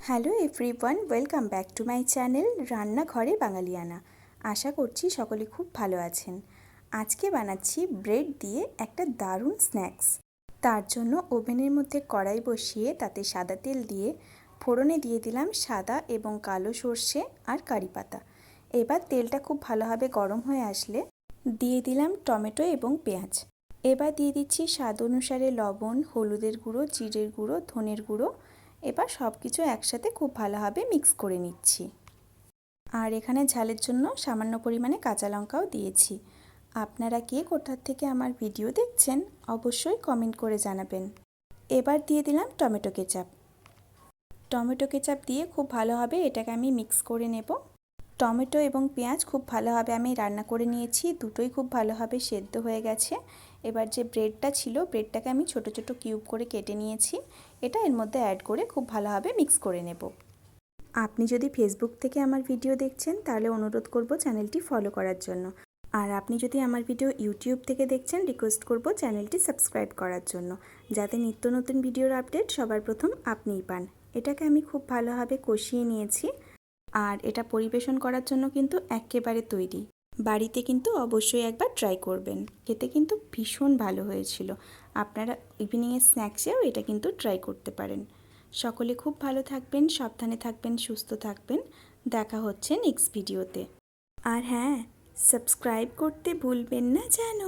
Hello everyone, welcome back to my channel রান্নাঘরে বাঙালিয়ানা। আশা করছি সকলে খুব ভালো আছেন। আজকে বানাচ্ছি ব্রেড দিয়ে একটা দারুণ স্ন্যাক্স। তার জন্য ওভেনের মধ্যে কড়াই বসিয়ে তাতে সাদা তেল দিয়ে ফোড়নে দিয়ে দিলাম সাদা এবং কালো সর্ষে আর কারি পাতা। এবার তেলটা খুব ভালোভাবে গরম হয়ে আসলে দিয়ে দিলাম টমেটো এবং পেঁয়াজ। এবার দিয়ে দিচ্ছি স্বাদ অনুসারে লবণ, হলুদের গুঁড়ো, জিরের গুঁড়ো, ধনের গুঁড়ো। এবার সব কিছু একসাথে খুব ভালোভাবে মিক্স করে নিচ্ছি। আর এখানে ঝালের জন্য সামান্য পরিমাণে কাঁচা লঙ্কাও দিয়েছি। আপনারা কে কোথার থেকে আমার ভিডিও দেখছেন অবশ্যই কমেন্ট করে জানাবেন। এবার দিয়ে দিলাম টমেটো কেচাপ। টমেটো কেচাপ দিয়ে খুব ভালোভাবে এটাকে আমি মিক্স করে নেব। টমেটো এবং পেঁয়াজ খুব ভালোভাবে আমি রান্না করে নিয়েছি, দুটোই খুব ভালোভাবে সেদ্ধ হয়ে গেছে। এবার যে ব্রেডটা ছিল, ব্রেডটাকে আমি ছোট ছোট কিউব করে কেটে নিয়েছি। এটা এর মধ্যে অ্যাড করে খুব ভালোভাবে মিক্স করে নেব। আপনি যদি ফেসবুক থেকে আমার ভিডিও দেখছেন তাহলে অনুরোধ করব চ্যানেলটি ফলো করার জন্য। আর আপনি যদি আমার ভিডিও ইউটিউব থেকে দেখছেন রিকোয়েস্ট করব চ্যানেলটি সাবস্ক্রাইব করার জন্য, যাতে নিত্য নতুন ভিডিওর আপডেট সবার প্রথম আপনিই পান। এটাকে আমি খুব ভালোভাবে কষিয়ে নিয়েছি। আর এটা পরিবেশন করার জন্য কিন্তু একেবারে তৈরি। বাড়িতে কিন্তু অবশ্যই একবার ট্রাই করবেন, খেতে কিন্তু ভীষণ ভালো হয়েছিল। আপনারা ইভিনিংয়ের স্ন্যাক্সেও এটা কিন্তু ট্রাই করতে পারেন। সকলে খুব ভালো থাকবেন, সাবধানে থাকবেন, সুস্থ থাকবেন। দেখা হচ্ছে নেক্সট ভিডিওতে। আর হ্যাঁ, সাবস্ক্রাইব করতে ভুলবেন না যেন।